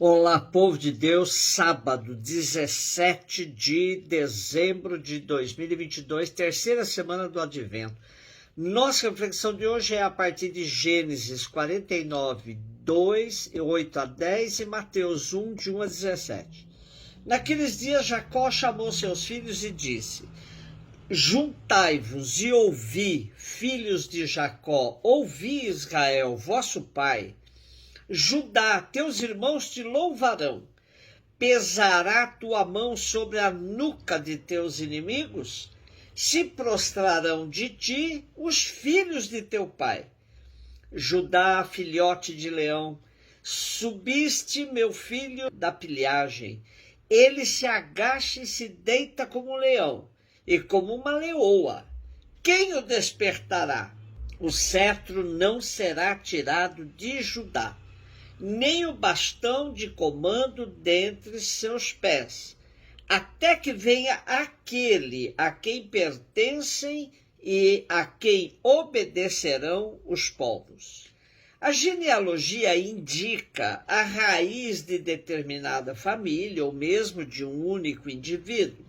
Olá, povo de Deus, sábado, 17 de dezembro de 2022, terceira semana do Advento. Nossa reflexão de hoje é a partir de Gênesis 49, 2, 8 a 10 e Mateus 1, de 1 a 17. Naqueles dias, Jacó chamou seus filhos e disse: Juntai-vos e ouvi, filhos de Jacó, ouvi, Israel, vosso pai. Judá, teus irmãos te louvarão. Pesará tua mão sobre a nuca de teus inimigos? Se prostrarão de ti os filhos de teu pai. Judá, filhote de leão, subiste, meu filho, da pilhagem. Ele se agacha e se deita como um leão, e como uma leoa. Quem o despertará? O cetro não será tirado de Judá, nem o bastão de comando dentre seus pés, até que venha aquele a quem pertencem e a quem obedecerão os povos. A genealogia indica a raiz de determinada família ou mesmo de um único indivíduo.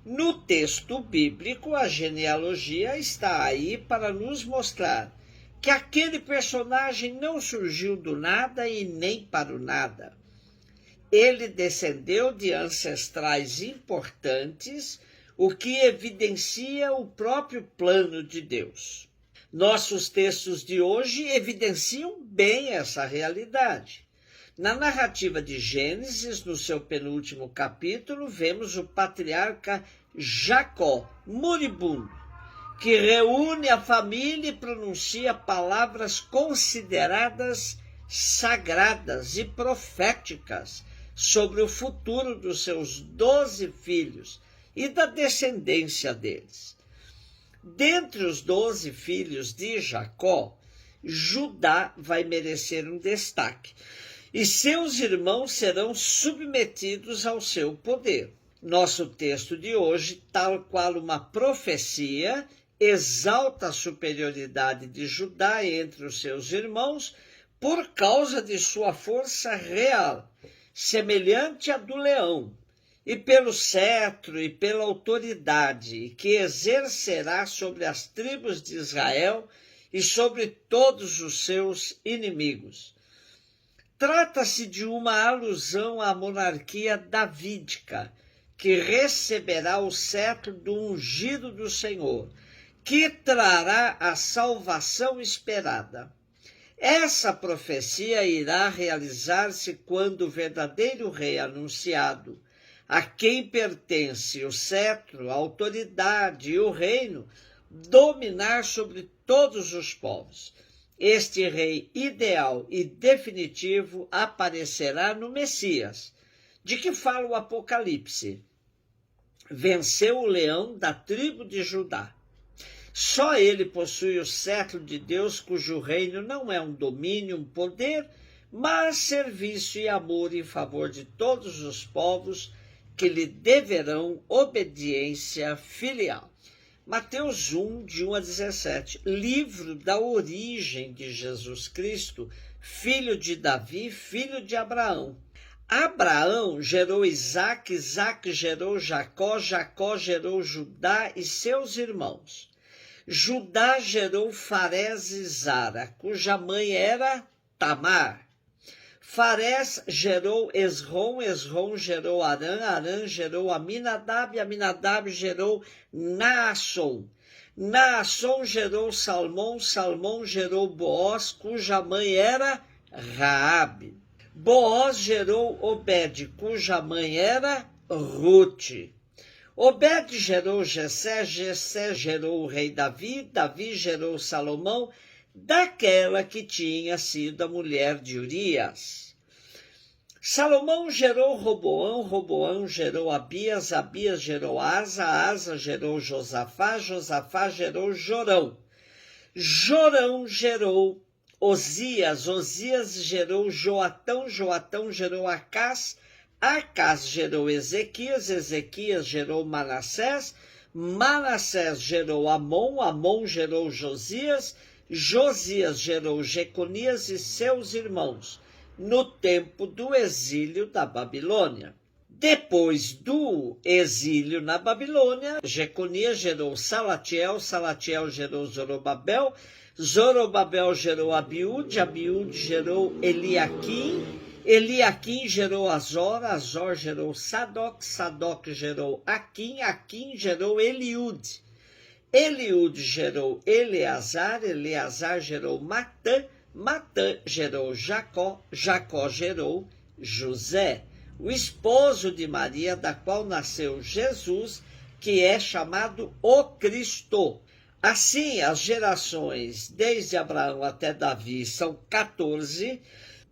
No texto bíblico, a genealogia está aí para nos mostrar que aquele personagem não surgiu do nada e nem para o nada. Ele descendeu de ancestrais importantes, o que evidencia o próprio plano de Deus. Nossos textos de hoje evidenciam bem essa realidade. Na narrativa de Gênesis, no seu penúltimo capítulo, vemos o patriarca Jacó, moribundo, que reúne a família e pronuncia palavras consideradas sagradas e proféticas sobre o futuro dos seus 12 filhos e da descendência deles. Dentre os 12 filhos de Jacó, Judá vai merecer um destaque, e seus irmãos serão submetidos ao seu poder. Nosso texto de hoje, tal qual uma profecia, exalta a superioridade de Judá entre os seus irmãos por causa de sua força real, semelhante à do leão, e pelo cetro e pela autoridade que exercerá sobre as tribos de Israel e sobre todos os seus inimigos. Trata-se de uma alusão à monarquia davídica, que receberá o cetro do ungido do Senhor, que trará a salvação esperada. Essa profecia irá realizar-se quando o verdadeiro rei anunciado, a quem pertence o cetro, a autoridade e o reino, dominar sobre todos os povos. Este rei ideal e definitivo aparecerá no Messias, de que fala o Apocalipse. Venceu o leão da tribo de Judá. Só ele possui o cetro de Deus, cujo reino não é um domínio, um poder, mas serviço e amor em favor de todos os povos que lhe deverão obediência filial. Mateus 1, de 1 a 17, livro da origem de Jesus Cristo, filho de Davi, filho de Abraão. Abraão gerou Isaque, Isaque gerou Jacó, Jacó gerou Judá e seus irmãos. Judá gerou Farés e Zara, cuja mãe era Tamar. Farés gerou Esrom, Esrom gerou Arã, Arã gerou Aminadab, Aminadab gerou Naasson. Naasson gerou Salmão, Salmão gerou Boaz, cuja mãe era Raabe. Boaz gerou Obed, cuja mãe era Rute. Obed gerou Jessé, Jessé gerou o rei Davi, Davi gerou Salomão, daquela que tinha sido a mulher de Urias. Salomão gerou Roboão, Roboão gerou Abias, Abias gerou Asa, Asa gerou Josafá, Josafá gerou Jorão. Jorão gerou Osias, Osias gerou Joatão, Joatão gerou Acás, Acás gerou Ezequias, Ezequias gerou Manassés, Manassés gerou Amon, Amon gerou Josias, Josias gerou Jeconias e seus irmãos, no tempo do exílio da Babilônia. Depois do exílio na Babilônia, Jeconias gerou Salatiel, Salatiel gerou Zorobabel, Zorobabel gerou Abiúde, Abiúde gerou Eliaquim, Eliaquim gerou Azor, Azor gerou Sadoc, Sadoc gerou Aquim, Aquim gerou Eliúde, Eliúde gerou Eleazar, Eleazar gerou Matã, Matã gerou Jacó, Jacó gerou José, o esposo de Maria, da qual nasceu Jesus, que é chamado o Cristo. Assim, as gerações desde Abraão até Davi são 14,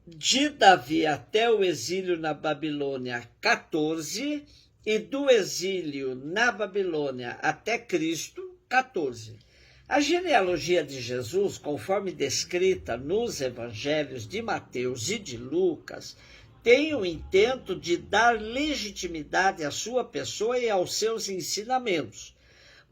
de Davi até o exílio na Babilônia, 14, e do exílio na Babilônia até Cristo, 14. A genealogia de Jesus, conforme descrita nos evangelhos de Mateus e de Lucas, tem o intento de dar legitimidade à sua pessoa e aos seus ensinamentos,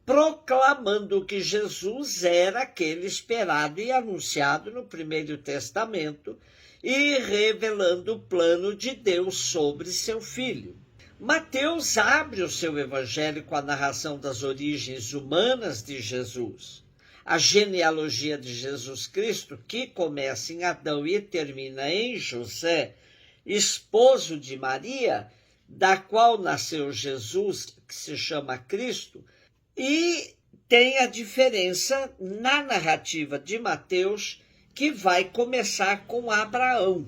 proclamando que Jesus era aquele esperado e anunciado no Primeiro Testamento e revelando o plano de Deus sobre seu Filho. Mateus abre o seu evangelho com a narração das origens humanas de Jesus. A genealogia de Jesus Cristo, que começa em Adão e termina em José, esposo de Maria, da qual nasceu Jesus, que se chama Cristo, e tem a diferença na narrativa de Mateus, que vai começar com Abraão,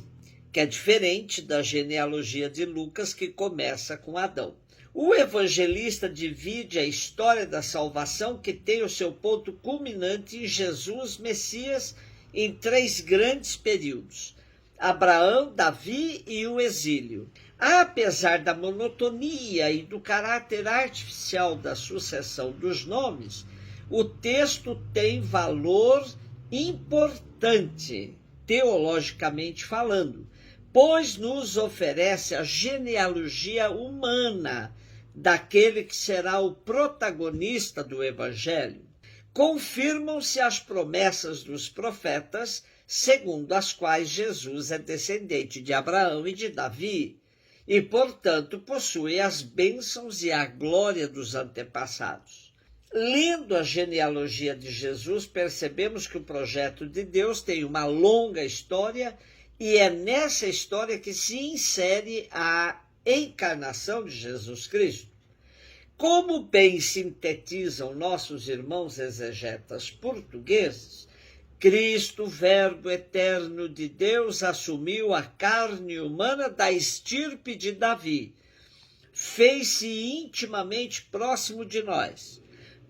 que é diferente da genealogia de Lucas, que começa com Adão. O evangelista divide a história da salvação, que tem o seu ponto culminante em Jesus, Messias, em 3 grandes períodos: Abraão, Davi e o exílio. Apesar da monotonia e do caráter artificial da sucessão dos nomes, o texto tem valor importante, teologicamente falando, pois nos oferece a genealogia humana daquele que será o protagonista do Evangelho. Confirmam-se as promessas dos profetas, segundo as quais Jesus é descendente de Abraão e de Davi, e, portanto, possui as bênçãos e a glória dos antepassados. Lendo a genealogia de Jesus, percebemos que o projeto de Deus tem uma longa história e é nessa história que se insere a encarnação de Jesus Cristo. Como bem sintetizam nossos irmãos exegetas portugueses, Cristo, Verbo eterno de Deus, assumiu a carne humana da estirpe de Davi, fez-se intimamente próximo de nós.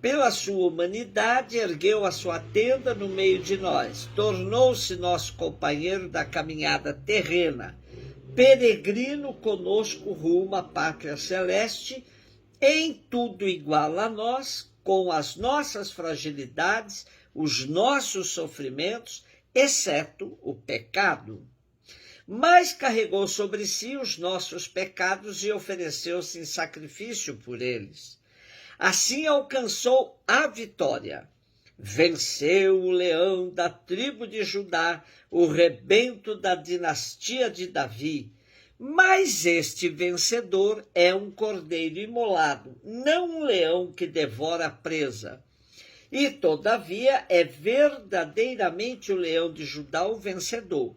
Pela sua humanidade, ergueu a sua tenda no meio de nós, tornou-se nosso companheiro da caminhada terrena, peregrino conosco rumo à pátria celeste, em tudo igual a nós, com as nossas fragilidades, os nossos sofrimentos, exceto o pecado. Mas carregou sobre si os nossos pecados e ofereceu-se em sacrifício por eles. Assim alcançou a vitória. Venceu o leão da tribo de Judá, o rebento da dinastia de Davi. Mas este vencedor é um cordeiro imolado, não um leão que devora a presa. E, todavia, é verdadeiramente o leão de Judá o vencedor.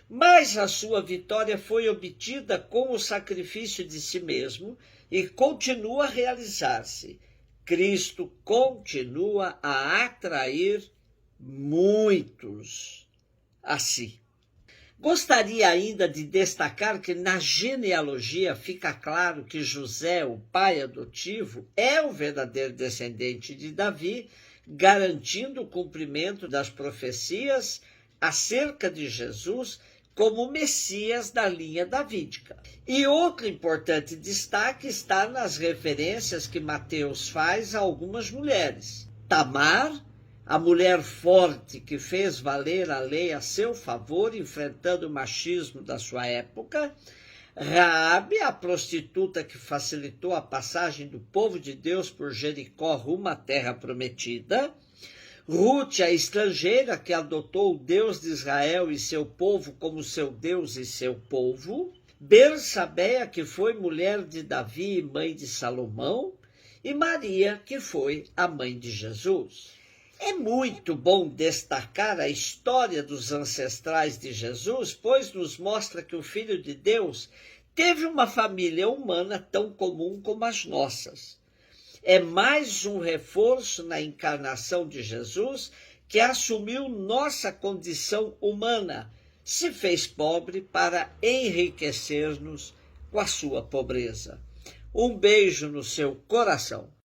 Mas a sua vitória foi obtida com o sacrifício de si mesmo e continua a realizar-se. Cristo continua a atrair muitos a si. Gostaria ainda de destacar que na genealogia fica claro que José, o pai adotivo, é o verdadeiro descendente de Davi, garantindo o cumprimento das profecias acerca de Jesus como Messias da linha davídica. E outro importante destaque está nas referências que Mateus faz a algumas mulheres. Tamar, a mulher forte que fez valer a lei a seu favor, enfrentando o machismo da sua época. Raabe, a prostituta que facilitou a passagem do povo de Deus por Jericó rumo à terra prometida. Rute, a estrangeira que adotou o Deus de Israel e seu povo como seu Deus e seu povo. Bersabeia, que foi mulher de Davi e mãe de Salomão. E Maria, que foi a mãe de Jesus. É muito bom destacar a história dos ancestrais de Jesus, pois nos mostra que o Filho de Deus teve uma família humana tão comum como as nossas. É mais um reforço na encarnação de Jesus, que assumiu nossa condição humana, se fez pobre para enriquecer-nos com a sua pobreza. Um beijo no seu coração.